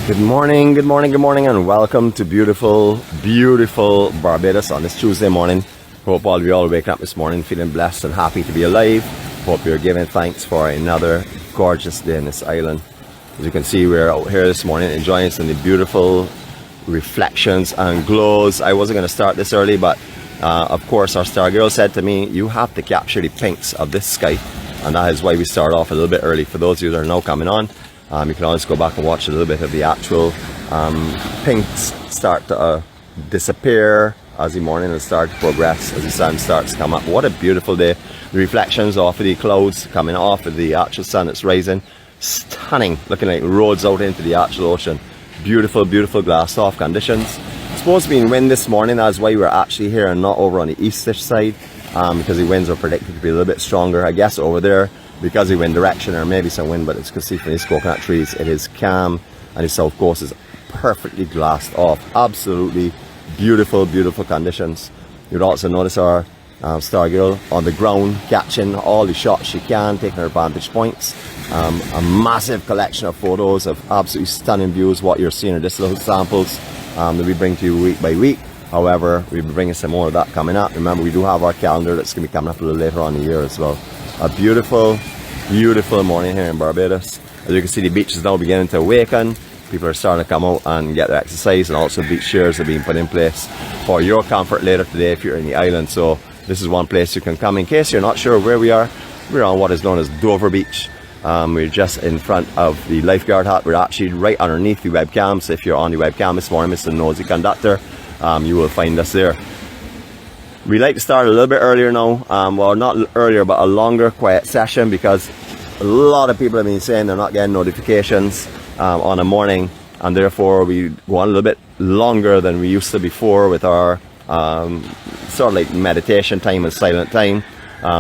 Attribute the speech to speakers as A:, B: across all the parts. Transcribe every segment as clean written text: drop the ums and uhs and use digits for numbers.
A: Good morning, good morning, good morning, and welcome to beautiful, beautiful Barbados on this Tuesday morning. Hope all of you all waking up this morning feeling blessed and happy to be alive. Hope you're giving thanks for another gorgeous day in this island. As you can see, we're out here this morning enjoying some of the beautiful reflections and glows. I wasn't going to start this early, but of course our star girl said to me, you have to capture the pinks of this sky, and that is why we start off a little bit early. For those of you that are now coming on, you can always go back and watch a little bit of the actual pinks start to disappear as the morning will start to progress, as the sun starts to come up. What a beautiful day. The reflections off of the clouds coming off of the actual sun that's rising. Stunning, looking like roads out into the actual ocean. Beautiful, beautiful glassed off conditions. It's supposed to be in wind this morning, that's why we're actually here and not over on the eastish side, because the winds are predicted to be a little bit stronger. I guess over there, because of the wind direction, or maybe some wind, but as you can see from these coconut trees, it is calm, and the south coast is perfectly glassed off. Absolutely beautiful, beautiful conditions. You'd also notice our star girl on the ground, catching all the shots she can, taking her vantage points. A massive collection of photos of absolutely stunning views. What you're seeing are just little samples that we bring to you week by week. However, we'll be bringing some more of that coming up. Remember, we do have our calendar that's going to be coming up a little later on in the year as well. A beautiful, beautiful morning here in Barbados. As you can see, the beach is now beginning to awaken. People are starting to come out and get their exercise, and also beach chairs are being put in place for your comfort later today if you're in the island. So this is one place you can come. In case you're not sure where we are, we're on what is known as Dover Beach. We're just in front of the lifeguard hut. We're actually right underneath the webcam, so if you're on the webcam this morning, Mr. Nosy Conductor, you will find us there. We like to start a little bit earlier now, well, not earlier, but a longer quiet session, because a lot of people have been saying they're not getting notifications on a morning, and therefore we go on a little bit longer than we used to before with our sort of like meditation time and silent time,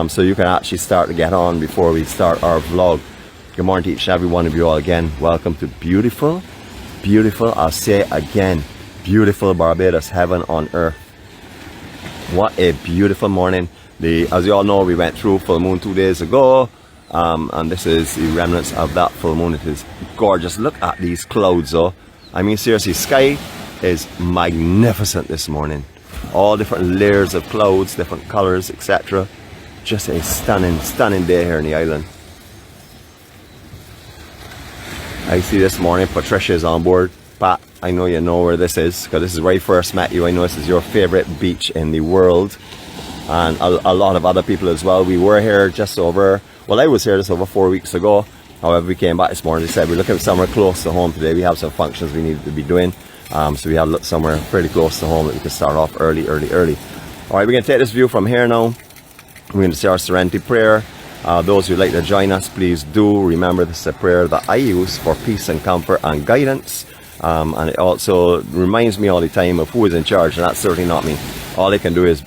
A: so you can actually start to get on before we start our vlog. Good morning to each and every one of you all again. Welcome to beautiful, beautiful, I'll say it again, beautiful Barbados, heaven on earth. What a beautiful morning. As you all know, we went through full moon 2 days ago, and this is the remnants of that full moon. It is gorgeous. Look at these clouds though. I mean, seriously, sky is magnificent this morning. All different layers of clouds, different colors, etc. Just a stunning, stunning day here in the island. I see this morning Patricia is on board. Pat, I know you know where this is, because this is where I first met you. I know this is your favorite beach in the world, and a lot of other people as well. We were here just over, well, I was here just over 4 weeks ago. However, we came back this morning. They said we're looking at somewhere close to home today. We have some functions we needed to be doing, so we had to look somewhere fairly close to home that we could start off early. All right, we're going to take this view from here now. We're going to say our serenity prayer. Those who'd like to join us, please do. Remember, this is a prayer that I use for peace and comfort and guidance. And it also reminds me all the time of who is in charge, and that's certainly not me. All I can do is,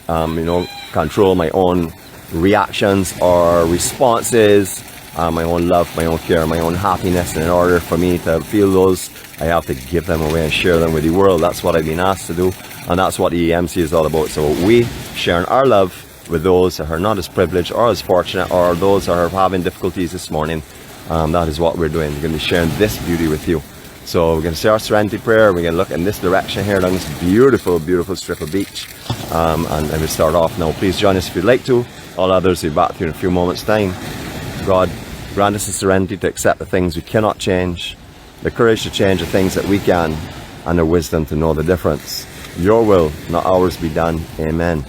A: control my own reactions or responses, my own love, my own care, my own happiness. And in order for me to feel those, I have to give them away and share them with the world. That's what I've been asked to do, and that's what the EMC is all about. So we sharing our love with those that are not as privileged or as fortunate, or those that are having difficulties this morning. That is what we're doing. We're going to be sharing this beauty with you. So we're going to say our serenity prayer. We're going to look in this direction here along this beautiful, beautiful strip of beach. And we start off now. Please join us if you'd like to. All others will be back here in a few moments' time. God, grant us the serenity to accept the things we cannot change, the courage to change the things that we can, and the wisdom to know the difference. Your will, not ours, be done. Amen.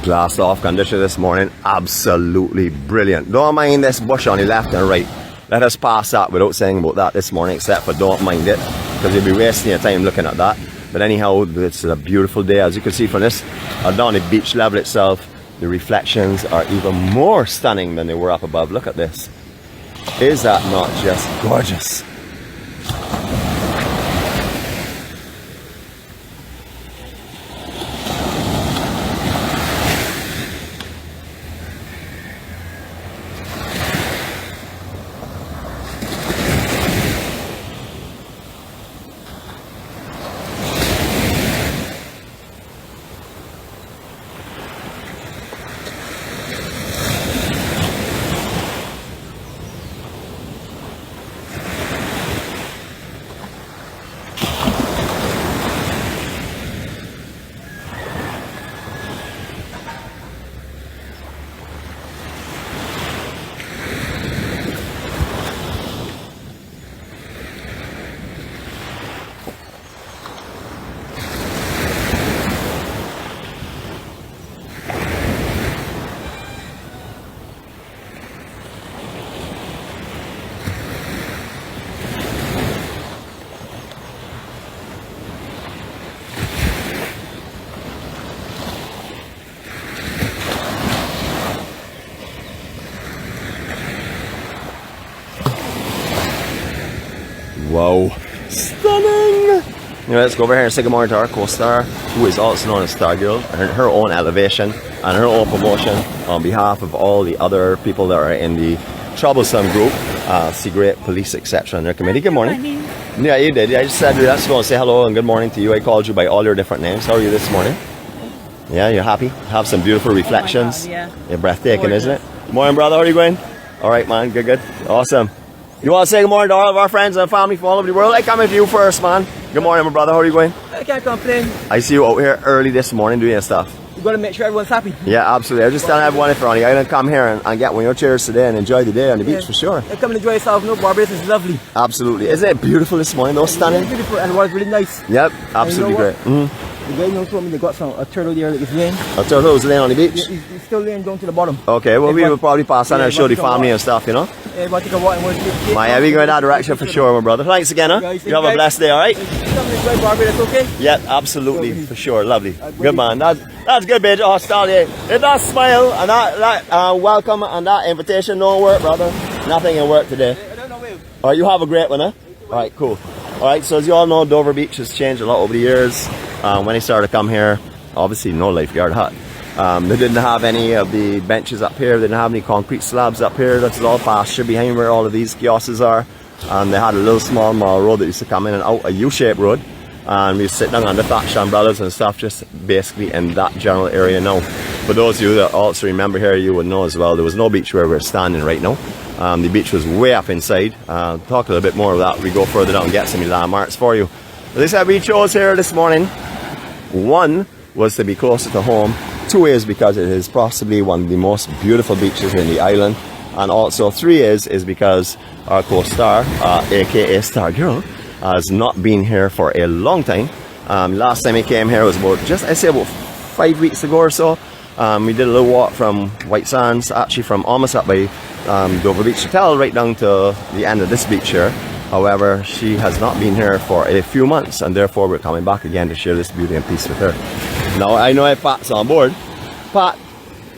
A: Glass off condition this morning, absolutely brilliant. Don't mind this bush on the left and right. Let us pass that without saying about that this morning, except for don't mind it, because you'll be wasting your time looking at that. But anyhow, it's a beautiful day. As you can see from this, down the beach level itself, the reflections are even more stunning than they were up above. Look at this. Is that not just gorgeous? Wow, stunning! Anyway, let's go over here and say good morning to our co-star, who is also known as Star Girl, and her own elevation and her own promotion on behalf of all the other people that are in the troublesome group, secret police, etc. and their committee. Good morning. Yeah, you did. I just said let's go and say hello and good morning to you. I called you by all your different names. How are you this morning? Yeah, you're happy? Have some beautiful reflections.
B: Oh God, yeah.
A: You're breathtaking, isn't it? Good morning, brother. How are you going? All right, man. Good, good. Awesome. You want to say good morning to all of our friends and family from all over the world? I come with you first, man. Good morning, my brother. How are you going?
B: I can't complain.
A: I see you out here early this morning doing your stuff.
B: You got to make sure everyone's happy.
A: Yeah, absolutely. I was just telling everyone if you're on the island, come here and get one of your chairs today and enjoy the day on the beach for sure.
B: Yeah, come and enjoy yourself. No, Barbados is lovely.
A: Absolutely. Isn't it beautiful this morning though? Stunning.
B: Really beautiful, and it was really nice.
A: Yep, absolutely great.
B: The guy told me they got a turtle there that is laying.
A: A turtle was laying on the beach?
B: Yeah, he's still laying down to the bottom.
A: Okay, well we will probably pass on and show the family and stuff, you know?
B: Yeah, we'll take a walk and we'll take
A: yeah, we go in that direction for sure, my brother. Thanks again, huh? You have a blessed day, alright?
B: Come and enjoy Barbados, okay?
A: Yeah, absolutely, for sure. Lovely. Good man. That's good, bitch. Oh, Stallion. If that smile and that welcome and that invitation don't work, brother, nothing will work today. Alright, you have a great one, huh? Alright, cool. Alright, so as you all know, Dover Beach has changed a lot over the years. When I started to come here, obviously no lifeguard hut. They didn't have any of the benches up here. They didn't have any concrete slabs up here. That's all pasture behind where all of these kiosks are. And they had a little small mall road that used to come in and out, a U-shaped road. And we used to sit down under thatched umbrellas and stuff, just basically in that general area now. For those of you that also remember here, you would know as well, there was no beach where we're standing right now. The beach was way up inside. Talk a little bit more of that. We go further down and get some landmarks for you. As I said, we chose here this morning. One was to be closer to home. Two is because it is possibly one of the most beautiful beaches in the island. And also three is because our co-star, aka Star Girl, has not been here for a long time. Last time he came here was about 5 weeks ago or so. We did a little walk from White Sands, actually from almost up by Dover Beach Hotel right down to the end of this beach here. However, she has not been here for a few months, and therefore we're coming back again to share this beauty and peace with her. Now, I know if Pat's on board. Pat,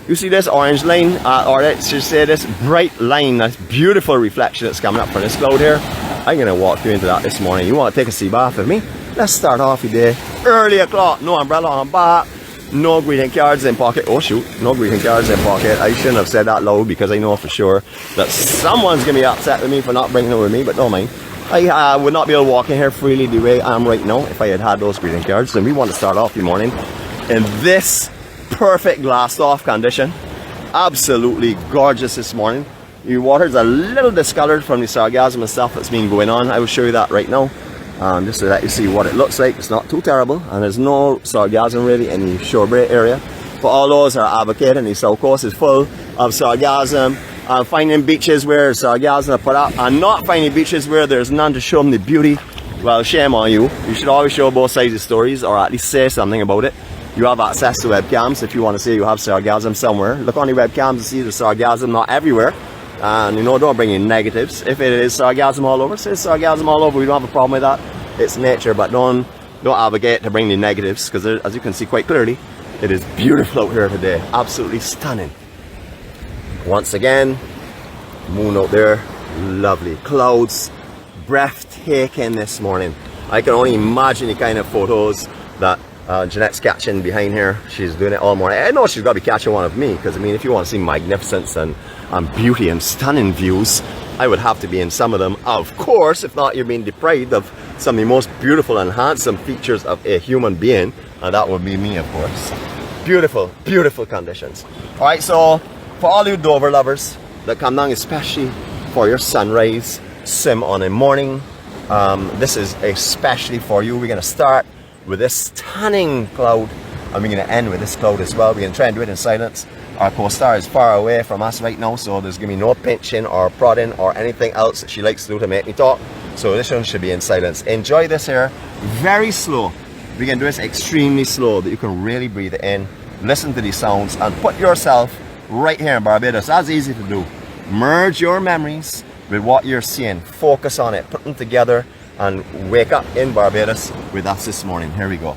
A: you see this orange line, or let's just say this bright line, this beautiful reflection that's coming up from this cloud here? I'm going to walk you into that this morning. You want to take a sea bath with me? Let's start off your day early o'clock. No umbrella on back, no greeting cards in pocket. Oh shoot, no greeting cards in pocket. I shouldn't have said that loud because I know for sure that someone's going to be upset with me for not bringing it with me, but don't mind. I would not be able to walk in here freely the way I am right now if I had those greeting cards. And we want to start off the morning in this perfect glassed off condition. Absolutely gorgeous this morning. The water's a little discolored from the sargassum and stuff that's been going on. I will show you that right now. Just to let you see what it looks like. It's not too terrible, and there's no sargassum really in the shorebreak area. But all those are advocating the south coast is full of sargassum. Finding beaches where sargassum are put up and not finding beaches where there's none to show them the beauty. Well, shame on you. You should always show both sides of stories, or at least say something about it. You have access to webcams if you want to say you have sargassum somewhere. Look on the webcams to see the sargassum not everywhere. And you know, don't bring in negatives. If it is sargassum all over, say sargassum all over. We don't have a problem with that. It's nature, but don't advocate to bring the negatives, because as you can see quite clearly, it is beautiful out here today. Absolutely stunning. Once again, moon out there, lovely. Clouds, breathtaking this morning. I can only imagine the kind of photos that Jeanette's catching behind here. She's doing it all morning. I know she's got to be catching one of me, because I mean, if you want to see magnificence and beauty and stunning views, I would have to be in some of them. Of course, if not, you're being deprived of some of the most beautiful and handsome features of a human being, and that would be me, of course. Beautiful, beautiful conditions. All right, so for all you Dover lovers that come down, especially for your sunrise swim on a morning, this is especially for you. We're going to start with this stunning cloud, and we're going to end with this cloud as well. We're going to try and do it in silence. Our co-star is far away from us right now, so there's going to be no pinching or prodding or anything else that she likes to do to make me talk. So this one should be in silence. Enjoy this here, very slow. We can do this extremely slow, that you can really breathe it in, listen to these sounds, and put yourself right here in Barbados. That's easy to do. Merge your memories with what you're seeing. Focus on it, put them together, and wake up in Barbados with us this morning. Here we go.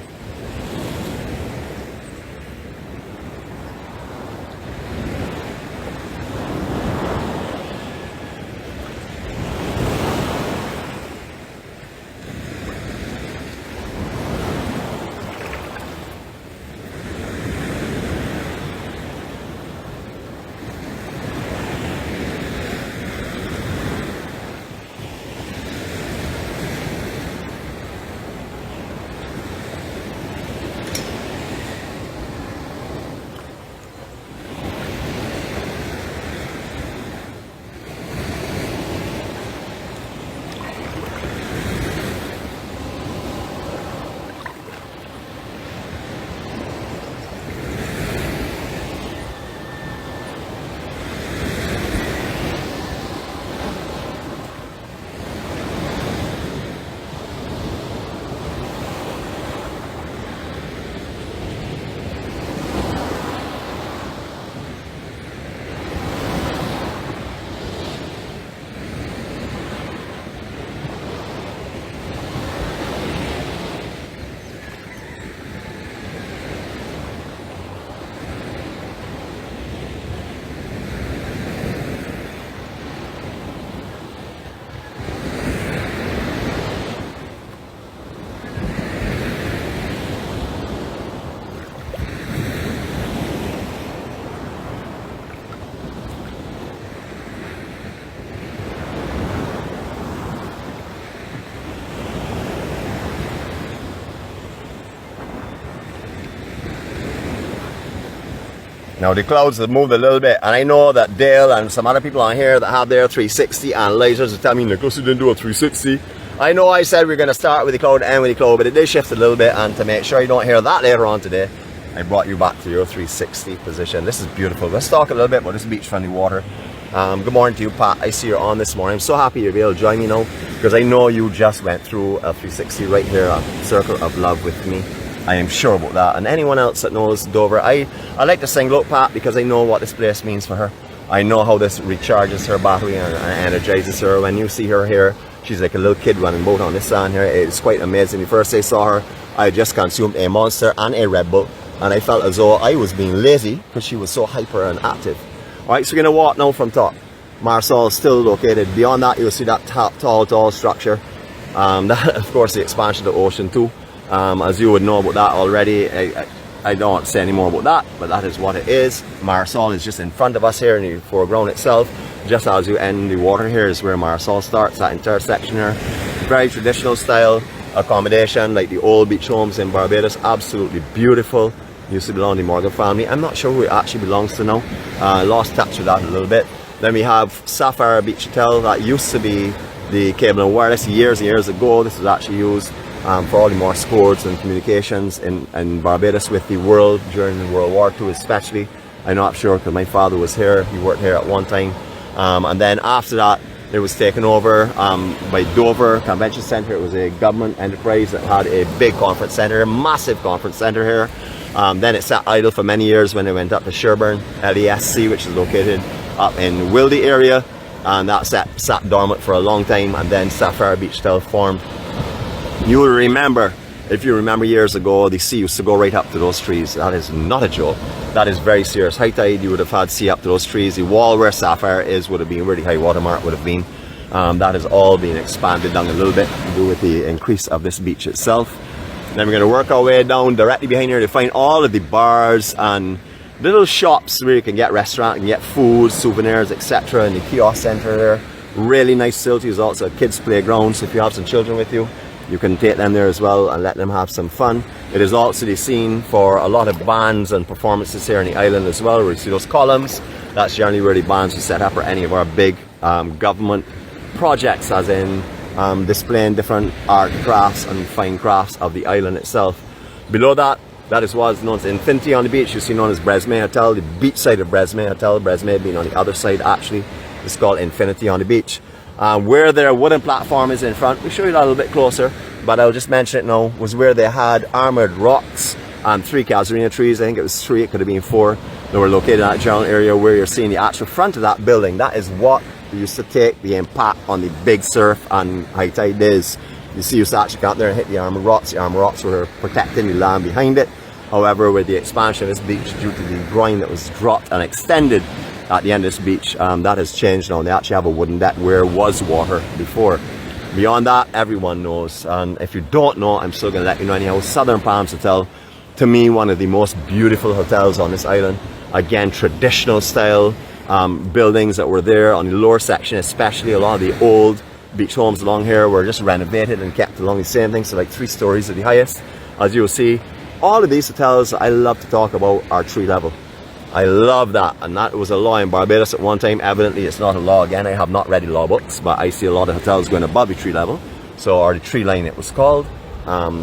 A: Now the clouds have moved a little bit, and I know that Dale and some other people on here that have their 360 and lasers are telling me, Nicholas, you didn't do a 360. I know I said we're going to start with the cloud and end with the cloud, but it did shift a little bit, and to make sure you don't hear that later on today, I brought you back to your 360 position. This is beautiful. Let's talk a little bit about this beach-friendly water. Good morning to you, Pat. I see you're on this morning. I'm so happy you'll be able to join me now, because I know you just went through a 360 right here at Circle of Love with me. I am sure about that. And anyone else that knows Dover, I like to single out Pat because I know what this place means for her. I know how this recharges her battery and energizes her. When you see her here, she's like a little kid running boat on this sand here. It's quite amazing. The first I saw her, I just consumed a Monster and a Red Bull, and I felt as though I was being lazy because she was so hyper and active. Alright, so we're going to walk now from top. Marsal is still located. Beyond that, you'll see that tall structure. That, of course, the expansion of the ocean too. As you would know about that already, I don't want to say any more about that, but that is what it is. Marsal is just in front of us here in the foreground itself. Just as you end the water here is where Marsal starts, that intersection here. Very traditional style accommodation, like the old beach homes in Barbados. Absolutely beautiful. Used to belong to the Morgan family. I'm not sure who it actually belongs to now. Lost touch with that a little bit. Then we have Sapphire Beach Hotel. That used to be the cable and wireless years and years ago. This was actually used for all the Morse codes and communications in Barbados with the world during World War II especially. I know I'm sure because my father was here. He worked here at one time. And then after that, it was taken over by Dover Convention Centre. It was a government enterprise that had a big conference centre, a massive conference centre here. Then it sat idle for many years when it went up to Sherburn, 𝐿ESC, which is located up in Wildy area. And that sat dormant for a long time, and then Sapphire Beach Hotel formed. You will remember, if you remember years ago, the sea used to go right up to those trees. That is not a joke. That is very serious. High tide, you would have had sea up to those trees. The wall where Sapphire is would have been where the high water mark would have been. That has all been expanded down a little bit to do with the increase of this beach itself. Then we're going to work our way down directly behind here to find all of the bars and little shops where you can get restaurant and get food, souvenirs, etc. in the kiosk center there. Really nice facilities, also a kids playground, so if you have some children with you, you can take them there as well and let them have some fun. It is also the scene for a lot of bands and performances here on the island as well, where you see those columns. That's generally where the bands are set up, or any of our big government projects, as in displaying different art crafts and fine crafts of the island itself. Below that, that is what is known as Infinity on the beach. You see known as 𝗳𝗟𝗃 Hotel, the beach side of 𝗳𝗃 Hotel. 𝗳𝗃 being on the other side actually. It's called Infinity on the beach. Where their wooden platform is in front, we'll show you that a little bit closer, but I'll just mention it now, was where they had armoured rocks and 3 casuarina trees. I think it was 3, it could have been 4. They were located in that general area where you're seeing the actual front of that building. That is what used to take the impact on the big surf and high tide days. You see, you used to actually come out there and hit the armoured rocks. The armoured rocks were protecting the land behind it. However, with the expansion of this beach, due to the groin that was dropped and extended at the end of this beach, that has changed now. They actually have a wooden deck where was water before. Beyond that, everyone knows, and if you don't know, I'm still going to let you know anyhow. Southern Palms Hotel, to me, one of the most beautiful hotels on this island. Again, traditional style buildings that were there on the lower section, especially a lot of the old beach homes along here were just renovated and kept along the same thing, so like 3 stories at the highest. As you will see, all of these hotels I love to talk about are tree level. I love that, and that was a law in Barbados at one time. Evidently it's not a law again. I have not read the law books, but I see a lot of hotels going above the tree level, so, or the tree line it was called.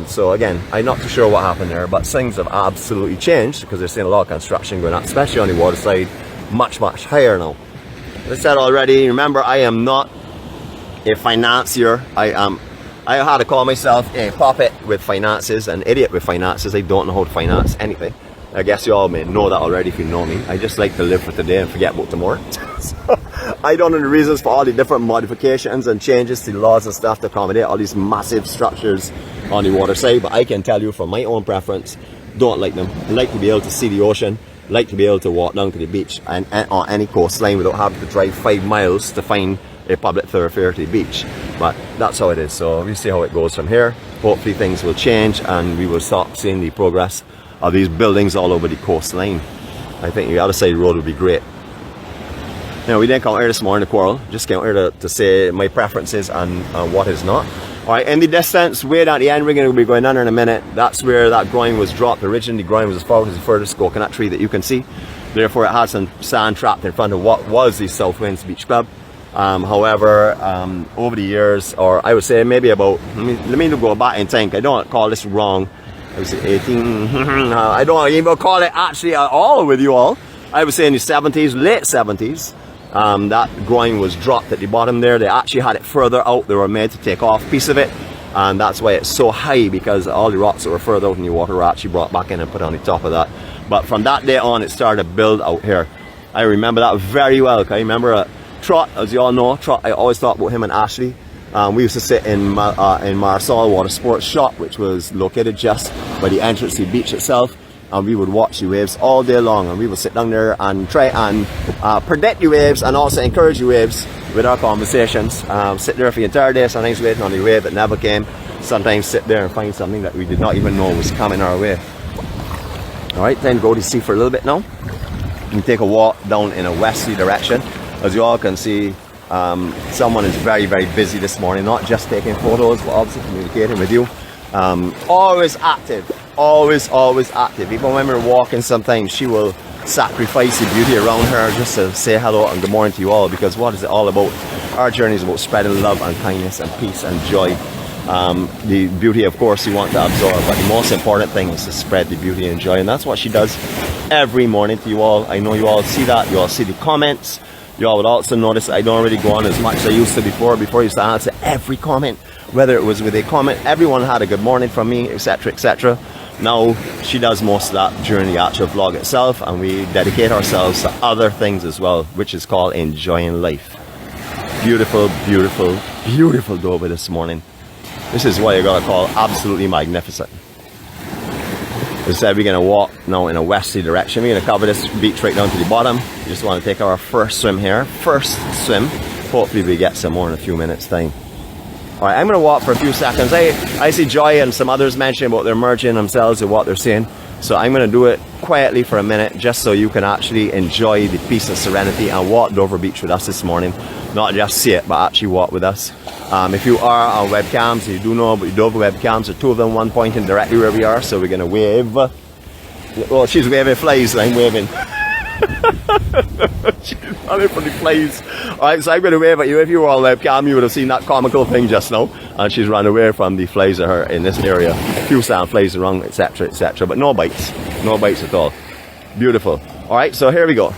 A: So again, I'm not too sure what happened there, but things have absolutely changed because they're seeing a lot of construction going up, especially on the water side, much higher now. As I said already, remember, I am not a financier. I had to call myself a puppet with finances, an idiot with finances. I don't know how to finance anything. I guess you all may know that already if you know me. I just like to live for today and forget about tomorrow. So, I don't know the reasons for all the different modifications and changes to laws and stuff to accommodate all these massive structures on the water side, but I can tell you from my own preference, don't like them. I like to be able to see the ocean, like to be able to walk down to the beach and on any coastline without having to drive 5 miles to find a public thoroughfare to the beach. But that's how it is, so we'll see how it goes from here. Hopefully things will change and we will start seeing the progress of these buildings all over the coastline. I think the other side of the road would be great. Now, we didn't come here this morning to quarrel, just came here to say my preferences and what is not. Alright, in the distance, way down at the end, we're going to be going under in a minute. That's where that groin was dropped. Originally, the groin was as far as the furthest coconut tree that you can see. Therefore, it had some sand trapped in front of what was the South Winds Beach Club. However, over the years, or I would say maybe about, let me go back and think. I don't call this wrong. I would say 18, I don't even call it actually at all with you all. I would say in the 70s, late 70s, that groin was dropped at the bottom there. They actually had it further out. They were made to take off a piece of it. And that's why it's so high, because all the rocks that were further out in the water were actually brought back in and put on the top of that. But from that day on, it started to build out here. I remember that very well. I remember Trot, as you all know, Trot, I always talk about him and Ashley. We used to sit in Marisol Water Sports Shop, which was located just by the entrance to the beach itself, and we would watch the waves all day long, and we would sit down there and try and predict the waves and also encourage the waves with our conversations. Sit there for the entire day, sometimes waiting on the wave that never came, sometimes sit there and find something that we did not even know was coming our way. Alright, then go to sea for a little bit now. And take a walk down in a westerly direction. As you all can see, someone is very, very busy this morning, not just taking photos, but obviously communicating with you. Always active, always active. Even when we're walking, sometimes she will sacrifice the beauty around her just to say hello and good morning to you all, because what is it all about? Our journey is about spreading love and kindness and peace and joy. The beauty, of course, you want to absorb, but the most important thing is to spread the beauty and joy, and that's what she does every morning to you all. I know you all see that. You all see the comments. You all would also notice I don't really go on as much as I used to before. Before I used to answer every comment, whether it was with a comment, everyone had a good morning from me, etc., etc. Now she does most of that during the actual vlog itself, and we dedicate ourselves to other things as well, which is called enjoying life. Beautiful, beautiful, beautiful 𝗣𝗏𝗶𝗲 this morning. This is what you gotta call absolutely magnificent. As I said, we're gonna walk now in a westerly direction. We're gonna cover this beach right down to the bottom. We just want to take our first swim here. First swim. Hopefully we get some more in a few minutes time. Alright, I'm gonna walk for a few seconds. I see Joy and some others mentioning about they're merging themselves and what they're saying. So I'm gonna do it quietly for a minute, just so you can actually enjoy the peace and serenity and walk Dover Beach with us this morning. Not just see it, but actually walk with us. If you are on webcams, you do know about the Dover webcams. There are two of them, one pointing directly where we are, so we're going to wave. Well, she's waving flies, I'm waving. She's running for the flies. Alright, so I'm going to wave at you. If you were on webcam, you would have seen that comical thing just now. And she's run away from the flies of her in this area. A few sand flies around, etc., etc. But no bites. No bites at all. Beautiful. Alright, so here we go.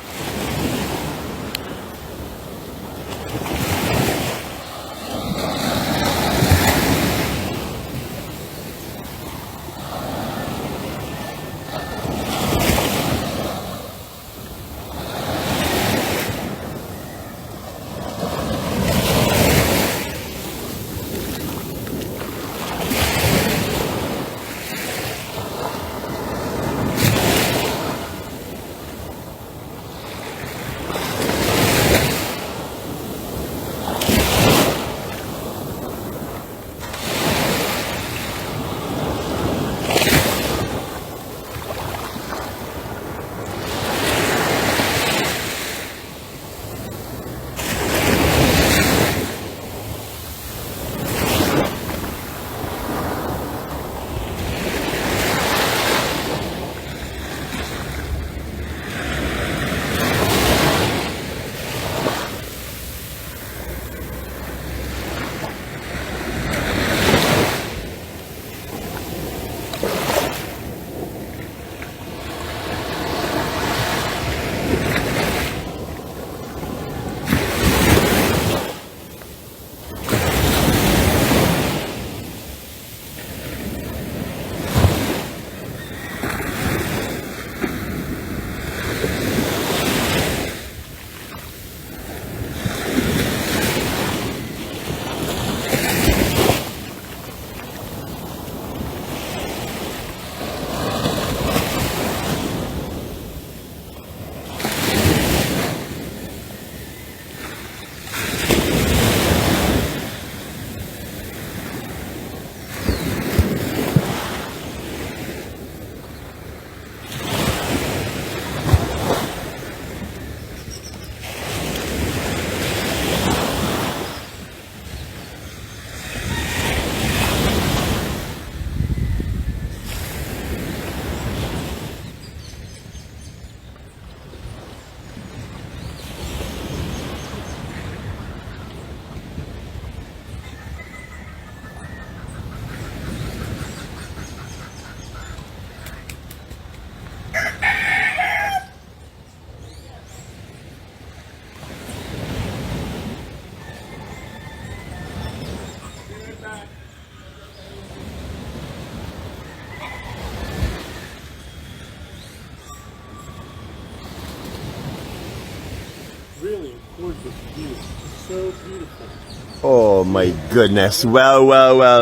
C: really gorgeous view. So beautiful.
A: Oh my goodness. Well.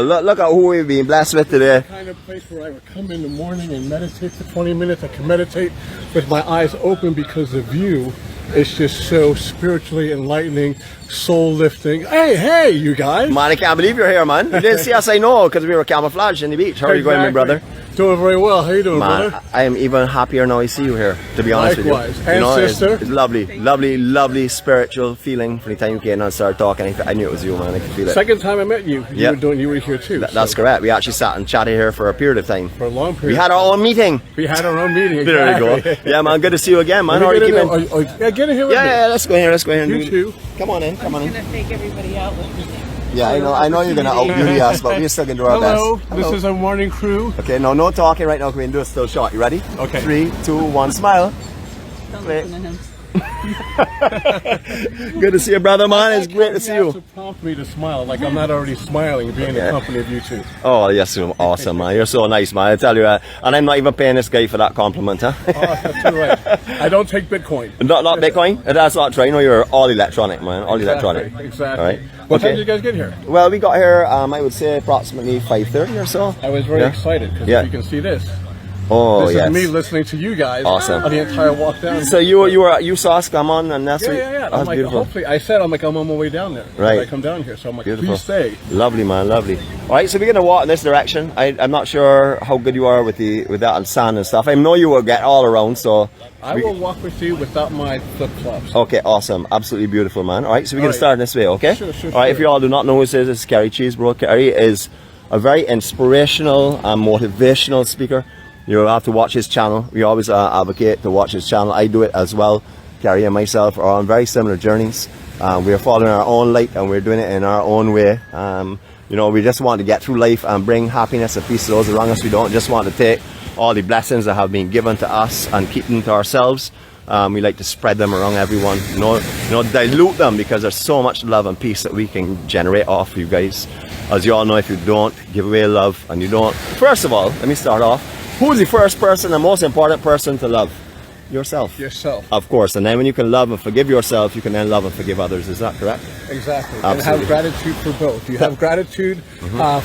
A: Look at who we've been blessed with today.
C: The kind of place where I would come in the morning and meditate for 20 minutes. I can meditate with my eyes open because the view is just so spiritually enlightening, soul lifting. Hey, you guys.
A: Man, I can't believe you're here, man. You didn't see us, I know, because we were camouflaged in the beach. How are you going, my brother?
C: Doing very well. How you doing,
A: Man,
C: brother?
A: I am even happier now I see you here, to be honest
C: Likewise.
A: with you.
C: And
A: You know,
C: sister.
A: It's lovely spiritual feeling from the time you came and started talking. I knew it was you, man. I could feel it.
C: Second time I met you,
A: Yep.
C: you were here too.
A: That's correct. We actually sat and chatted here for a period of time.
C: For a long period.
A: We had our own meeting.
C: We had our own meeting.
A: There we
C: Exactly.
A: go. Yeah, man. Good to see you again, man.
C: Let
A: How are
C: me
A: you
C: get in
A: keeping?
C: there. Yeah, get in here with me.
A: Yeah, let's go in here. Let's go in here.
C: You
A: and do
C: too.
A: it. Come on in. Come on
D: I'm
A: in.
D: gonna take everybody out with me.
A: Yeah, I know you're gonna out-beauty us, but we're still gonna do our
C: Hello,
A: best.
C: this is our morning crew.
A: Okay, no talking right now. Can we do a still shot? You ready?
C: Okay.
A: 3, 2, 1, smile.
D: Don't
A: Wait.
D: listen to him.
A: Good to see you, brother, man. It's great to see
C: You have
A: you.
C: to prompt me to smile, like I'm not already smiling, being in the company of you two.
A: Oh, yes, you're awesome, man. You're so nice, man. I tell you, and I'm not even paying this guy for that compliment, huh?
C: Oh, that's all right. I don't take Bitcoin.
A: Not Bitcoin? That's not true. You know, you're all electronic, man. All electronic.
C: Exactly.
A: All right.
C: What time
A: Okay.
C: did you guys get here?
A: Well, we got here, I would say, approximately 5:30 or so.
C: I was very
A: Yeah.
C: excited because
A: Yeah.
C: you can see this.
A: Oh,
C: This
A: yes.
C: is me listening to you guys
A: Awesome.
C: on the entire walk down.
A: So you saw us come on, and that's
C: yeah.
A: That's
C: I'm like,
A: beautiful.
C: hopefully, I'm on my way down there.
A: Right.
C: I come down here, so I'm like,
A: Beautiful.
C: please stay.
A: Lovely, man, lovely. All right, so we're gonna walk in this direction. I'm not sure how good you are with that and sand and stuff. I know you will get all around, so.
C: I will walk with you without my flip flops.
A: Okay, awesome, absolutely beautiful, man. All right, so we're gonna
C: All right.
A: start in this way, okay?
C: Sure.
A: All right, if you all do not know who this is Kerry Cheeseboro. Kerry is a very inspirational and motivational speaker. You have to watch his channel. We always advocate to watch his channel. I do it as well. Kerry and myself are on very similar journeys. We are following our own light, and we're doing it in our own way. You know, we just want to get through life and bring happiness and peace to those around us. We don't just want to take all the blessings that have been given to us and keep them to ourselves. We like to spread them around everyone, dilute them, because there's so much love and peace that we can generate off you guys. As you all know, if you don't give away love, and you don't, first of all, let me start off. Who's the first person, the most important person to love? Yourself.
C: Yourself.
A: Of course, and then when you can love and forgive yourself, you can then love and forgive others. Is that correct?
C: Exactly.
A: Absolutely.
C: And have gratitude for both. You have gratitude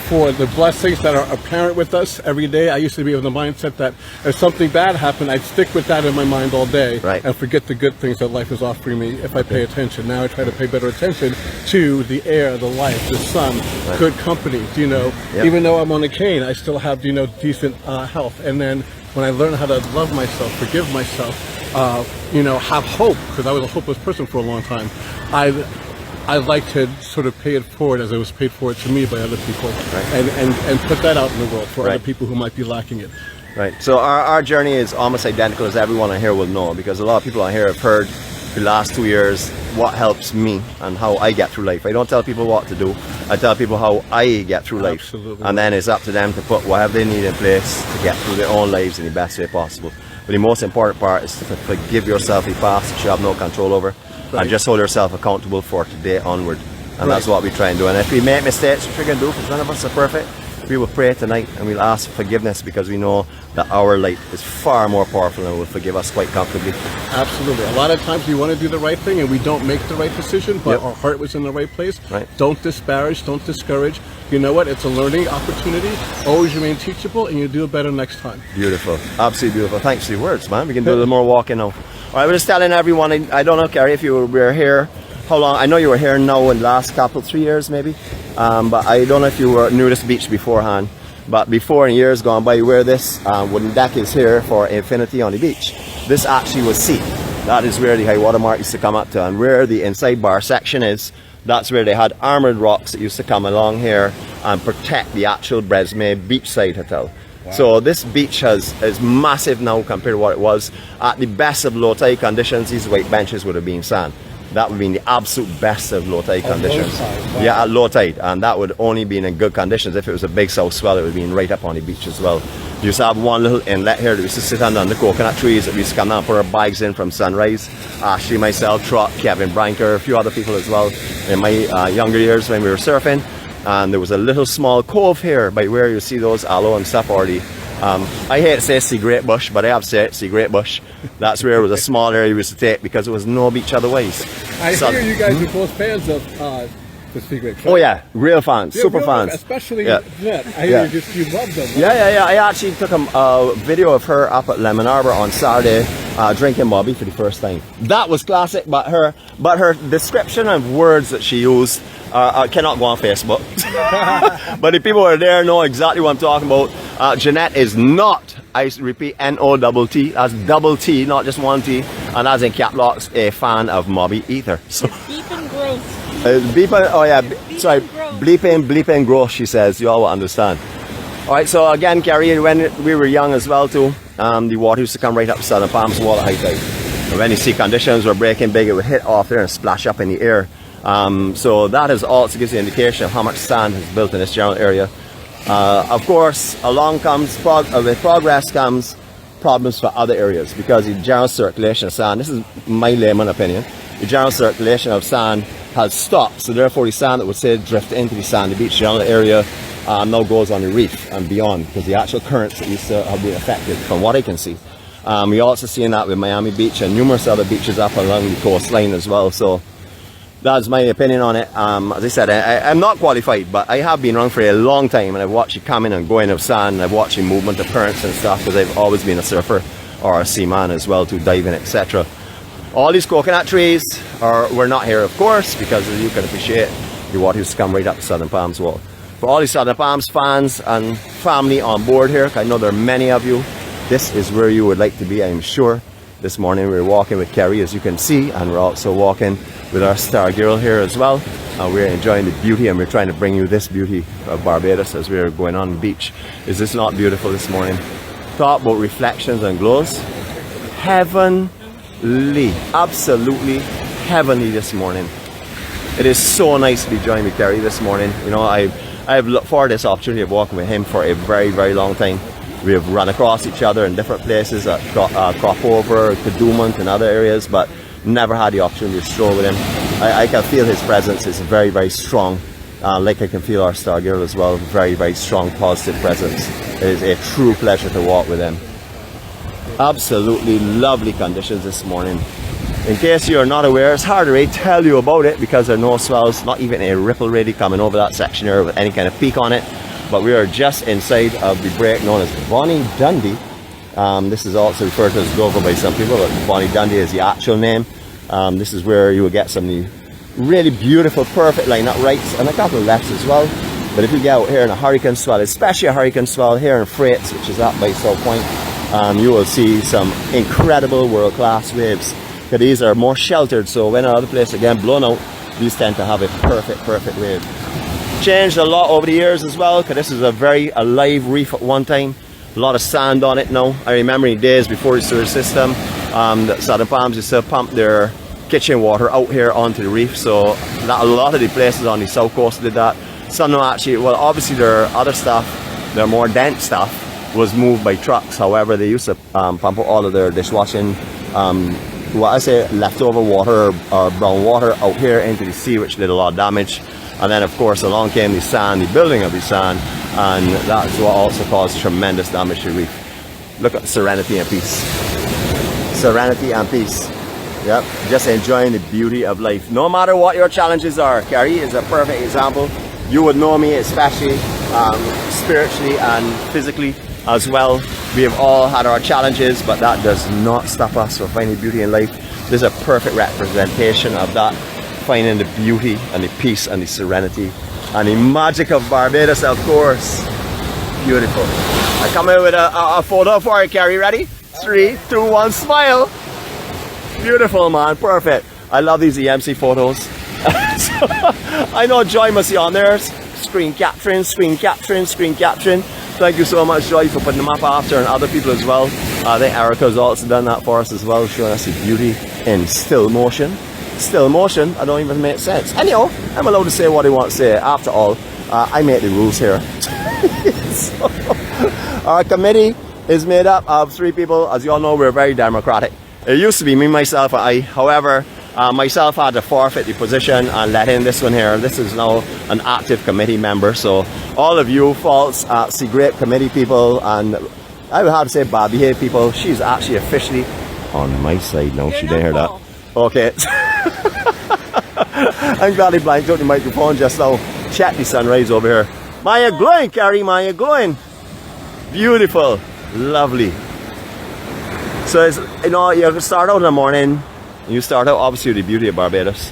C: for the blessings that are apparent with us every day. I used to be of the mindset that if something bad happened, I'd stick with that in my mind all day
A: Right.
C: and forget the good things that life is offering me if I pay attention. Now I try to pay better attention to the air, the life, the sun, good company.
A: Yep.
C: Even though I'm on a cane, I still have decent health. And then when I learn how to love myself, forgive myself, have hope, because I was a hopeless person for a long time, I like to sort of pay it forward as it was paid forward to me by other people, and put that out in the world for other
A: Right.
C: people who might be lacking it.
A: Right. So our journey is almost identical, as everyone on here will know, because a lot of people on here have heard the last 2 years what helps me and how I get through life. I don't tell people what to do. I tell people how I get through life.
C: Absolutely.
A: And then it's up to them to put whatever they need in place to get through their own lives in the best way possible. But the most important part is to forgive yourself the past that you have no control over, and just hold yourself accountable for today onward. And that's what we try and do. And if we make mistakes, which we're going to do, because none of us are perfect, we will pray tonight and we'll ask for forgiveness, because we know that our light is far more powerful and will forgive us quite comfortably.
C: Absolutely. A lot of times we want to do the right thing and we don't make the right decision, but
A: Yep.
C: our heart was in the right place.
A: Right.
C: Don't disparage, don't discourage. You know what? It's a learning opportunity. Always remain teachable, and you do it better next time.
A: Beautiful. Absolutely beautiful. Thanks for the words, man. We can do a little more walking now. All right, we're just telling everyone, I don't know, Kerry, if you were here, how long? I know you were here now in the last 3 years maybe, but I don't know if you knew this beach beforehand. But before, in years gone by, where this wooden deck is here for infinity on the beach, this actually was sea. That is where the high water mark used to come up to, and where the inside bar section is, that's where they had armored rocks that used to come along here and protect the actual 𝗳𝗟𝗃 beachside hotel. Wow. So this beach is massive now compared to what it was. At the best of low tide conditions, these white benches would have been sand. That would be in the absolute best of low tide conditions.
C: Low tide, wow.
A: Yeah, at low tide, and that would only be in good conditions. If it was a big south swell, it would be right up on the beach as well. You used to have one little inlet here that we used to sit under the coconut trees that we used to come down and put our bags in from sunrise. Ashley, myself, Trot, Kevin Branker, a few other people as well in my younger years when we were surfing. And there was a little small cove here by where you see those aloe and stuff already I hate to say 𝐁𝐲𝐿𝐿, but I have to say it, 𝗁𝗏𝐿. That's where it was a small area we used to take because there was no beach otherwise.
C: I hear you guys are both fans of the 𝗁𝗏𝗏.
A: Oh yeah, real fans,
C: Yeah,
A: super
C: real
A: fans.
C: especially
A: Yeah.
C: Jeanette. I hear you love them.
A: Yeah. I actually took a video of her up at Lemon Arbor on Saturday, drinking 𝗁𝗏𝗏 for the first time. That was classic, but her description of words that she used cannot go on Facebook. But the people who are there know exactly what I'm talking about. Jeanette is not, I repeat, N-O-T-T, that's double T, not just one T, and as in cap locks, a fan of 𝗁𝗏𝗏 either. So,
D: Beeping gross.
A: beeping, oh yeah, sorry, bleeping gross, she says, you all will understand. Alright, so again, Kerry, when we were young as well too, the water used to come right up Southern Palms Wall at high tide. And when the sea conditions were breaking big, it would hit off there and splash up in the air. So that is also gives you an indication of how much sand is built in this general area. Of course, with progress comes problems for other areas because the general circulation of sand, this is my layman opinion, the general circulation of sand has stopped. So therefore the sand that would say drift into the sandy beach general area now goes on the reef and beyond because the actual currents that used to have been affected from what I can see. We also seen that with Miami Beach and numerous other beaches up along the coastline as well. So that's my opinion on it. As I said, I'm not qualified, but I have been around for a long time and I've watched the coming and going of sand, and I've watched the movement of currents and stuff because I've always been a surfer or a seaman as well, to diving, etc. All these coconut trees were not here, of course, because as you can appreciate, the water used to come right up the Southern Palms Wall. For all the Southern Palms fans and family on board here, I know there are many of you, this is where you would like to be, I'm sure. This morning we're walking with Kerry, as you can see, and we're also walking with our star girl here as well. We're enjoying the beauty, and we're trying to bring you this beauty of Barbados as we're going on the beach. Is this not beautiful this morning? Talk about reflections and glows. Heavenly, absolutely heavenly this morning. It is so nice to be joined with Kerry this morning. You know, I've looked forward to this opportunity of walking with him for a very, very long time. We have run across each other in different places at Cropover, Cadumont and other areas, but never had the opportunity to stroll with him. I can feel his presence is very, very strong. Like I can feel our star girl as well. Very, very strong, positive presence. It is a true pleasure to walk with him. Absolutely lovely conditions this morning. In case you are not aware, it's hard to tell you about it because there are no swells, not even a ripple really coming over that section here with any kind of peak on it. But we are just inside of the break known as Bonnie Dundee. This is also referred to as Dover by some people, but Bonnie Dundee is the actual name. This is where you will get some of the really beautiful, perfect line-up rights and a couple of lefts as well. But if you get out here in a hurricane swell, especially a hurricane swell here in Freights, which is up by South Point, you will see some incredible world-class waves. Because these are more sheltered, so when another place again blown out, these tend to have a perfect wave. Changed a lot over the years as well, because this is a very alive reef at one time. A lot of sand on it now. I remember in days before the sewer system, the Southern Palms used to pump their kitchen water out here onto the reef, so a lot of the places on the south coast did that. Some of them actually, well obviously their other stuff, their more dense stuff, was moved by trucks. However, they used to pump out all of their dishwashing, what I say, leftover water or brown water out here into the sea, which did a lot of damage. And then of course along came the sand, the building of the sand, and that's what also caused tremendous damage to the reef. Look at serenity and peace. Serenity and peace. Yep, just enjoying the beauty of life. No matter what your challenges are, Kerry is a perfect example. You would know me, especially spiritually and physically as well. We have all had our challenges, but that does not stop us from finding beauty in life. This is a perfect representation of that, finding the beauty and the peace and the serenity and the magic of Barbados, of course. Beautiful. I come in with a photo for you, Kerry. Ready? 3, 2, 1, smile. Beautiful, man. Perfect. I love these EMC photos. So, I know Joy must be on there. Screen capturing. Thank you so much, Joy, for putting them up after, and other people as well. I think Erica's also done that for us as well, showing us the beauty in still motion. Still motion, I don't even make sense. Anyhow, I'm allowed to say what I want to say. After all, I make the rules here. So, our committee is made up of 3 people. As you all know, we're very democratic. It used to be me, myself, and I. However, myself had to forfeit the position and let in this one here. This is now an active committee member. So all of you false 𝗁𝗏𝗏 committee people and I would have to say bad behaved people. She's actually officially on my side now. She didn't hear that. Okay. I'm glad he blanked out the microphone just now. Check the sunrise over here. Maya glowing, Kerry, Maya glowing. Beautiful. Lovely. So it's, you know, you start out in the morning. You start out obviously with the beauty of Barbados.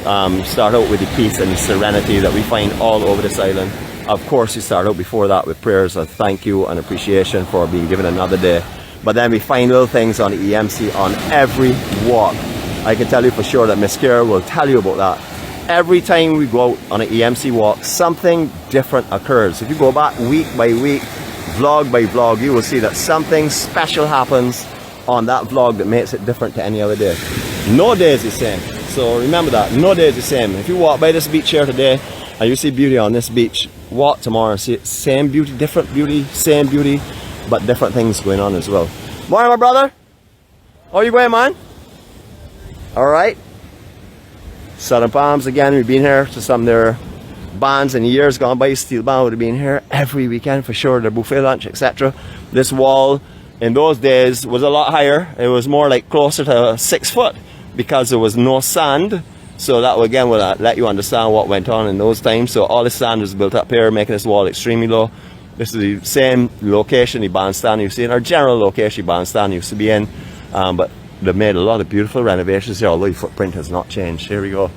A: Start out with the peace and the serenity that we find all over this island. Of course, you start out before that with prayers of thank you and appreciation for being given another day. But then we find little things on the EMC on every walk. I can tell you for sure that Miss 𝐻𝗂𝐿 will tell you about that. Every time we go out on an EMC walk, something different occurs. If you go back week by week, vlog by vlog, you will see that something special happens on that vlog that makes it different to any other day. No day is the same. So remember that, no day is the same. If you walk by this beach here today and you see beauty on this beach, walk tomorrow and see it. Same beauty, different beauty, same beauty, but different things going on as well. Morning, my brother. How are you going, man? All right. Southern Palms again. We've been here to some of their bands in years gone by. Steel Band would have been here every weekend for sure. Their buffet lunch, etc. This wall in those days was a lot higher. It was more like closer to 6 foot because there was no sand. So that again will let you understand what went on in those times. So all the sand was built up here, making this wall extremely low. This is the same location the bandstand you see in our general location the bandstand used to be in, but they've made a lot of beautiful renovations here, although the footprint has not changed. Here we go.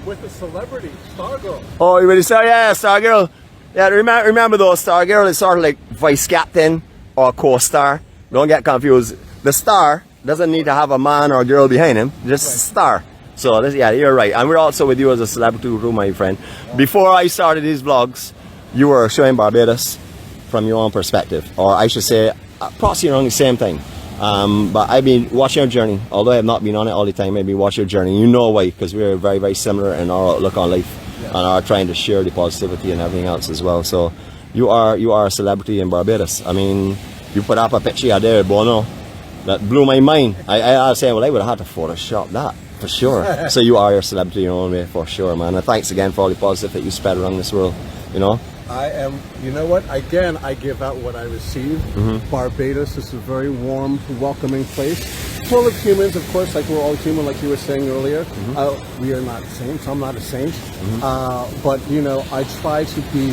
C: With a celebrity, Stargirl.
A: Oh, you really say, yeah, Stargirl. Yeah, remember though, Stargirl is sort of like vice captain or co-star. Don't get confused. The star doesn't need to have a man or girl behind him, just right. Star. So this, yeah, you're right. And we're also with you as a celebrity too, my friend. Before I started these vlogs, you were showing Barbados from your own perspective, or I should say, approximately around the same thing. But I've been watching your journey, although I have not been on it all the time. I've been watching your journey. You know why? Because we're very, very similar in our outlook on life, yeah, and are trying to share the positivity and everything else as well. So you are a celebrity in Barbados. I mean, you put up a picture out there, Bono, that blew my mind. I was saying, well, I would have had to Photoshop that for sure. So you are your celebrity in your own way for sure, man. And thanks again for all the positive that you spread around this world. You know.
C: I am, you know what, again, I give out what I receive. Mm-hmm. Barbados is a very warm, welcoming place. Full of humans, of course, like we're all human, like you were saying earlier. Mm-hmm. We are not saints, I'm not a saint. Mm-hmm. But, you know, I try to be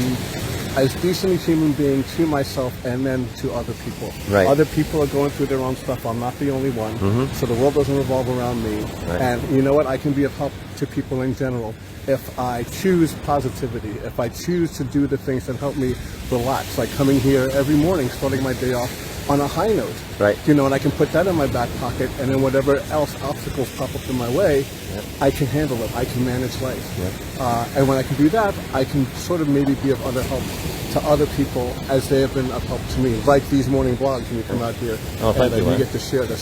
C: as decent a human being to myself and then to other people.
A: Right.
C: Other people are going through their own stuff. I'm not the only one. Mm-hmm. So the world doesn't revolve around me. Right. And you know what, I can be of help to people in general. If I choose positivity, if I choose to do the things that help me relax, like coming here every morning, starting my day off on a high note.
A: Right.
C: You know, and I can put that in my back pocket, and then whatever else obstacles pop up in my way, yep, I can handle it. I can manage life. Yep. And when I can do that, I can sort of maybe be of other help to other people as they have been of help to me. Like these morning vlogs when you come out here, and you get to share the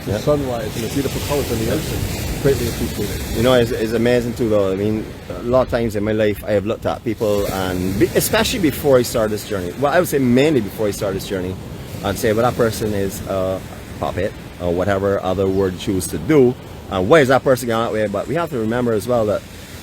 C: yep, sunrise and the beautiful colors in the ocean. Greatly appreciate it.
A: You know, it's amazing too though. I mean, a lot of times in my life I have looked at people, and especially before I started this journey, well, I would say mainly before I started this journey, I'd say, well, that person is a puppet or whatever other word choose to do, and why is that person going that way? But we have to remember as well that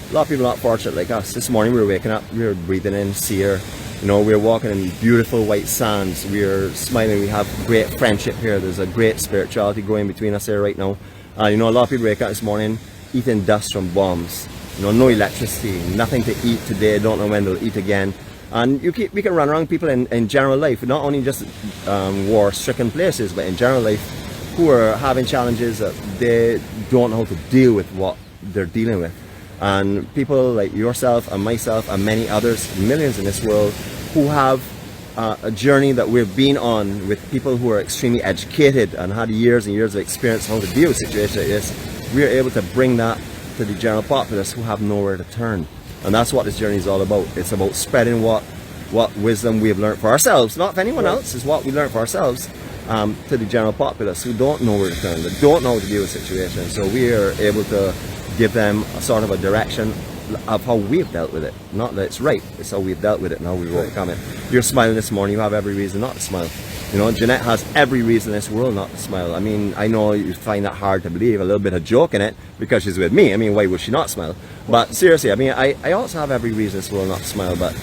A: a lot of people are not fortunate like us. This morning we were waking up, we were breathing in sea air. You know, we're walking in beautiful white sands, we're smiling, we have great friendship here, there's a great spirituality going between us here right now. You know, a lot of people wake up this morning eating dust from bombs. You know, no electricity, nothing to eat today, don't know when they'll eat again. And we can run around people in general life, not only just war-stricken places, but in general life, who are having challenges that they don't know how to deal with what they're dealing with. And people like yourself and myself and many others, millions in this world, who have a journey that we've been on with people who are extremely educated and had years and years of experience how to deal with situations like this, we are able to bring that to the general populace who have nowhere to turn. And that's what this journey is all about. It's about spreading what wisdom we have learned for ourselves, not for anyone else, it's what we learned for ourselves, to the general populace who don't know where to turn, that don't know how to deal with situations. So we are able to give them a sort of a direction of how we've dealt with it. Not that it's right, it's how we've dealt with it and how we've overcome it. You're smiling this morning, you have every reason not to smile. You know, Jeanette has every reason in this world not to smile. I mean, I know you find that hard to believe, a little bit of joke in it, because she's with me. I mean, why would she not smile? But seriously, I mean, I also have every reason in this world not to smile, but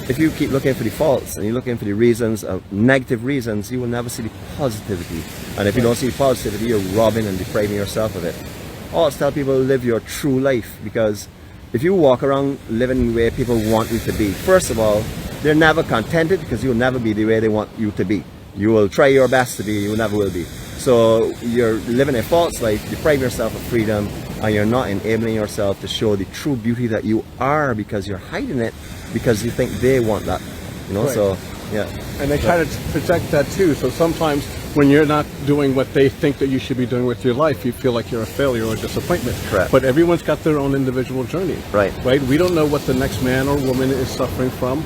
A: if you keep looking for the faults and you're looking for the reasons, negative reasons, you will never see the positivity. And if you don't see the positivity, you're robbing and depriving yourself of it. I always tell people, live your true life, because if you walk around living the way people want you to be, first of all, they're never contented, because you'll never be the way they want you to be. You will try your best to be, you never will be. So you're living a false life, depriving yourself of freedom, and you're not enabling yourself to show the true beauty that you are, because you're hiding it because you think they want that. You know, so yeah.
C: And they try to project that too. So sometimes when you're not doing what they think that you should be doing with your life, you feel like you're a failure or a disappointment.
A: Correct.
C: But everyone's got their own individual journey.
A: Right.
C: Right? We don't know what the next man or woman is suffering from.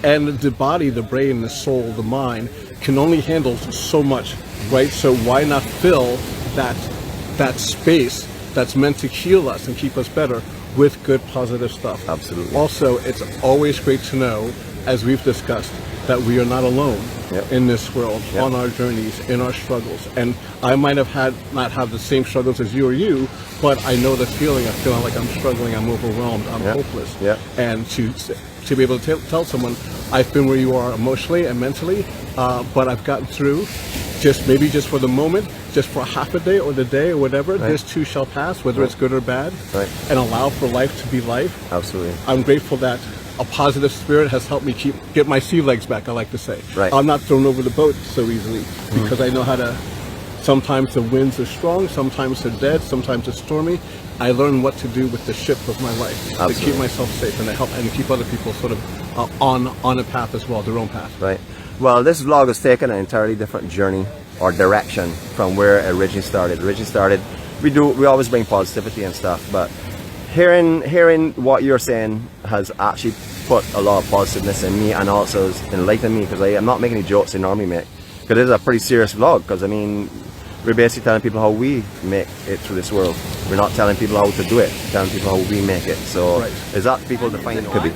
C: And the body, the brain, the soul, the mind can only handle so much. Right? So why not fill that space that's meant to heal us and keep us better with good, positive stuff?
A: Absolutely.
C: Also, it's always great to know, as we've discussed, that we are not alone in this world, on our journeys, in our struggles. And I might have not have the same struggles as you or you, but I know the feeling of feeling like I'm struggling, I'm overwhelmed, I'm hopeless. And to be able to tell someone, I've been where you are emotionally and mentally, but I've gotten through, maybe just for the moment, just for half a day or the day or whatever, this too shall pass, whether it's good or bad, and allow for life to be life.
A: Absolutely.
C: I'm grateful that a positive spirit has helped me get my sea legs back, I like to say.
A: Right.
C: I'm not thrown over the boat so easily, because I know how to, sometimes the winds are strong, sometimes they're dead, sometimes it's stormy. I learn what to do with the ship of my life to keep myself safe and to help and keep other people sort of on a path as well, their own path.
A: Right. Well, this vlog has taken an entirely different journey or direction from where it originally started. We always bring positivity and stuff, but hearing what you're saying has actually put a lot of positiveness in me, and also has enlightened me, because I'm not making any jokes I normally make, because it is a pretty serious vlog, because I mean, we're basically telling people how we make it through this world. We're not telling people how to do it, we're telling people how we make it. So is that people define it? Could be.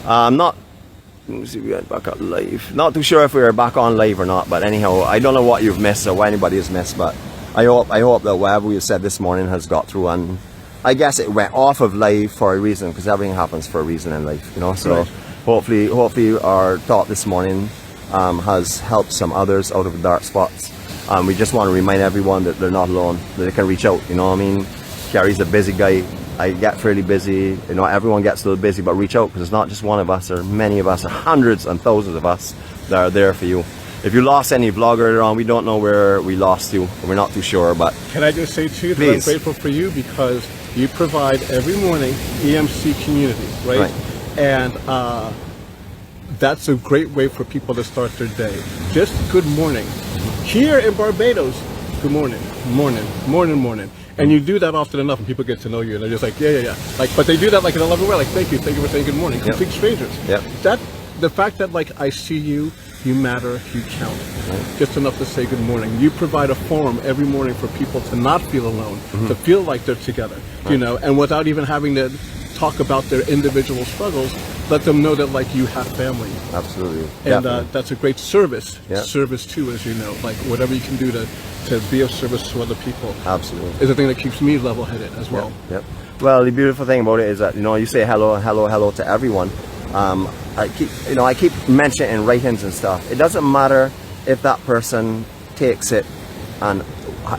A: Not, let me see, we went back on live. Not too sure if we were back on live or not, but anyhow, I don't know what you've missed or what anybody has missed, but I hope that whatever we said this morning has got through, and I guess it went off of live for a reason, because everything happens for a reason in life, you know. So hopefully our talk this morning has helped some others out of the dark spots. We just want to remind everyone that they're not alone, that they can reach out, you know what I mean. Kerry's a busy guy, I get fairly busy, you know, everyone gets a little busy, but reach out, because it's not just one of us, or many of us, or hundreds and thousands of us that are there for you. If you lost any vlog earlier on, we don't know where we lost you, we're not too sure, but
C: can I just say too that I'm grateful for you, because you provide every morning EMC community, right? And that's a great way for people to start their day. Just good morning. Here in Barbados, good morning, morning. And you do that often enough, and people get to know you, and they're just like, yeah. Like, but they do that like in a loving way, like, thank you for saying good morning. Complete strangers. The fact that, like, I see you, you matter, you count. Just enough to say good morning. You provide a forum every morning for people to not feel alone, to feel like they're together, you know, and without even having to talk about their individual struggles, let them know that, like, you have family.
A: Absolutely.
C: And that's a great service. Service too, as you know, like whatever you can do to be of service to other people.
A: Absolutely.
C: Is a thing that keeps me level-headed as well.
A: Well, the beautiful thing about it is that, you know, you say hello to everyone. I keep mentioning in writings and stuff, it doesn't matter if that person takes it and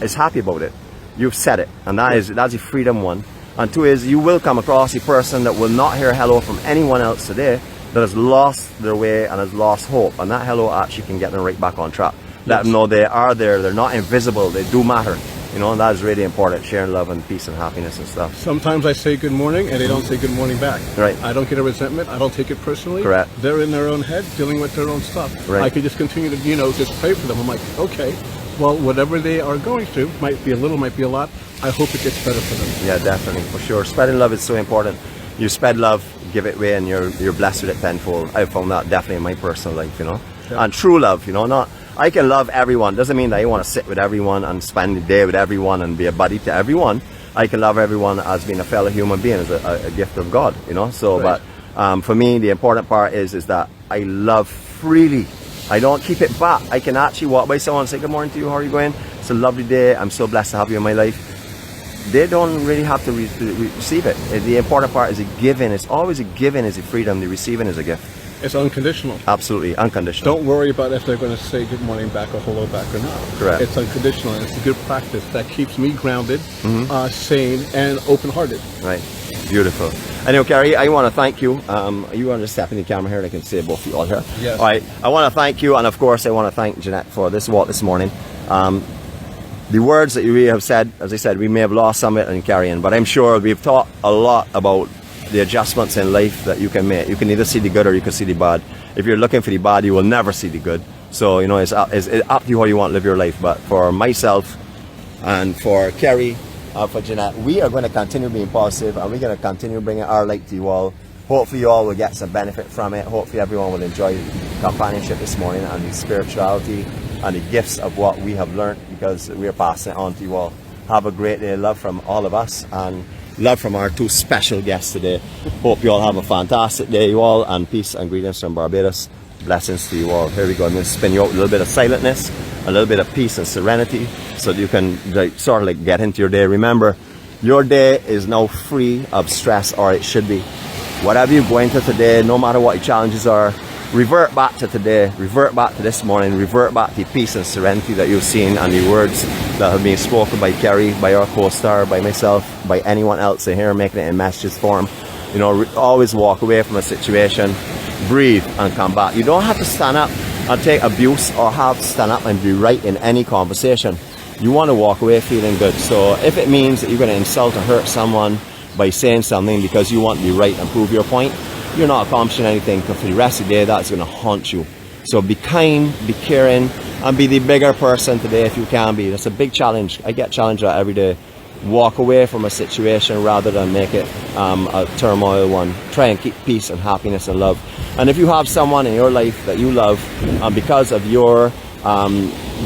A: is happy about it. You've said it, and that's a freedom one. And two is, you will come across a person that will not hear hello from anyone else today, that has lost their way and has lost hope, and that hello actually can get them right back on track. Let them know they are there. They're not invisible. They do matter. You know, and that is really important. Sharing love and peace and happiness and stuff.
C: Sometimes I say good morning and they don't say good morning back.
A: Right.
C: I don't get a resentment. I don't take it personally.
A: Correct.
C: They're in their own head dealing with their own stuff.
A: Right.
C: I could just continue to, you know, just pray for them. I'm like, okay, well, whatever they are going through, might be a little, might be a lot. I hope it gets better for them.
A: Yeah, definitely, for sure. Spreading love is so important. You spread love, give it away, and you're blessed with it tenfold. I found that definitely in my personal life, you know.
C: Yeah.
A: And true love, you know, not I can love everyone. Doesn't mean that I want to sit with everyone and spend the day with everyone and be a buddy to everyone. I can love everyone as being a fellow human being, as a gift of God, you know. So,
C: right.
A: but for me, the important part is that I love freely. I don't keep it back. I can actually walk by someone and say, good morning to you, how are you going? It's a lovely day. I'm so blessed to have you in my life. They don't really have to receive it. The important part is a giving. It's always a giving is a freedom. The receiving is a gift.
C: It's unconditional.
A: Absolutely, unconditional.
C: Don't worry about if they're going to say good morning back or hello back or not.
A: Correct.
C: It's unconditional, and it's a good practice that keeps me grounded, sane, and open-hearted.
A: Right. Beautiful. Anyway, Kerry, I want to thank you. You want to step in the camera here? I can see both of you all here.
C: Yes.
A: All right. I want to thank you, and of course, I want to thank Jeanette for this walk this morning. The words that you really have said, as I said, we may have lost some of it in carrying, but I'm sure we've taught a lot about the adjustments in life that you can make. You can either see the good or you can see the bad. If you're looking for the bad, you will never see the good. So, you know, it's up to you how you want to live your life. But for myself and for Kerry, for Jeanette, we are going to continue being positive, and we're going to continue bringing our light to you all. Hopefully you all will get some benefit from it. Hopefully everyone will enjoy companionship this morning and the spirituality and the gifts of what we have learned, because we are passing it on to you all. Have a great day. Love from all of us, and love from our two special guests today. Hope you all have a fantastic day, you all, and peace and greetings from Barbados. Blessings to you all. Here we go. I'm going to spin you out with a little bit of silentness, a little bit of peace and serenity, so that you can sort of get into your day. Remember, your day is now free of stress, or it should be. Whatever you're going through today, no matter what your challenges are, revert back to today, revert back to this morning, revert back to peace and serenity that you've seen, and the words that have been spoken by Kerry, by our co-star, by myself, by anyone else in here, making it in messages form. You know, always walk away from a situation, breathe, and come back. You don't have to stand up and take abuse, or have to stand up and be right in any conversation. You want to walk away feeling good. So if it means that you're going to insult or hurt someone by saying something because you want to be right and prove your point, you're not accomplishing anything, because for the rest of the day that's going to haunt you. So be kind, be caring, and be the bigger person today if you can be. That's a big challenge. I get challenged that every day. Walk away from a situation rather than make it a turmoil one. Try and keep peace and happiness and love. And if you have someone in your life that you love, because of your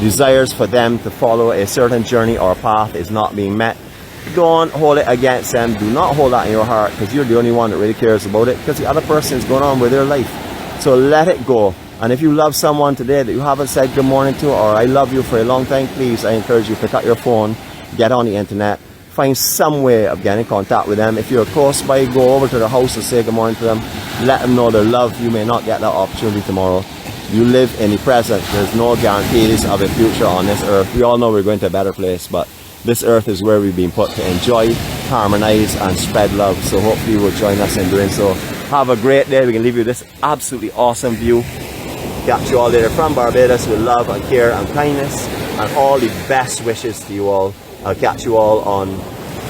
A: desires for them to follow a certain journey or path is not being met, don't hold it against them. Do not hold that in your heart, because you're the only one that really cares about it, because the other person is going on with their life. So let it go. And if you love someone today that you haven't said good morning to, or I love you for a long time, please, I encourage you to pick up your phone, get on the internet, find some way of getting in contact with them. If you're close by, go over to the house and say good morning to them. Let them know their love. You may not get that opportunity tomorrow. You live in the present. There's no guarantees of a future on this earth. We all know we're going to a better place, but this earth is where we've been put to enjoy, harmonize, and spread love. So hopefully you will join us in doing so. Have a great day. We can leave you this absolutely awesome view. Catch you all later from Barbados with love and care and kindness, and all the best wishes to you all. I'll catch you all on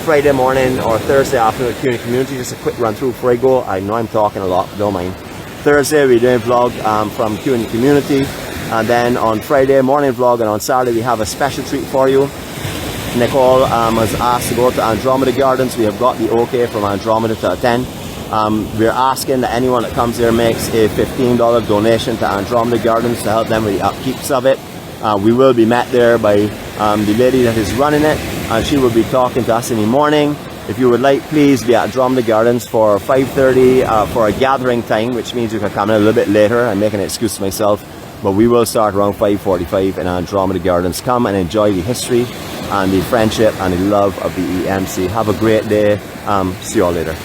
A: Friday morning or Thursday afternoon at 𝐞𝐦 Community. Just a quick run through before I go. I know I'm talking a lot, don't mind. Thursday we're doing a vlog from 𝐞𝐦 Community, and then on Friday morning vlog, and on Saturday we have a special treat for you. Nicole has asked to go to Andromeda Gardens. We have got the okay from Andromeda to attend. We're asking that anyone that comes here makes a $15 donation to Andromeda Gardens to help them with the upkeeps of it. We will be met there by the lady that is running it, and she will be talking to us in the morning. If you would like, please be at Andromeda Gardens for 5:30 for a gathering time, which means you can come in a little bit later. I'm making an excuse to myself, but we will start around 5:45 in Andromeda Gardens. Come and enjoy the history and the friendship and the love of the EMC. Have a great day. See you all later.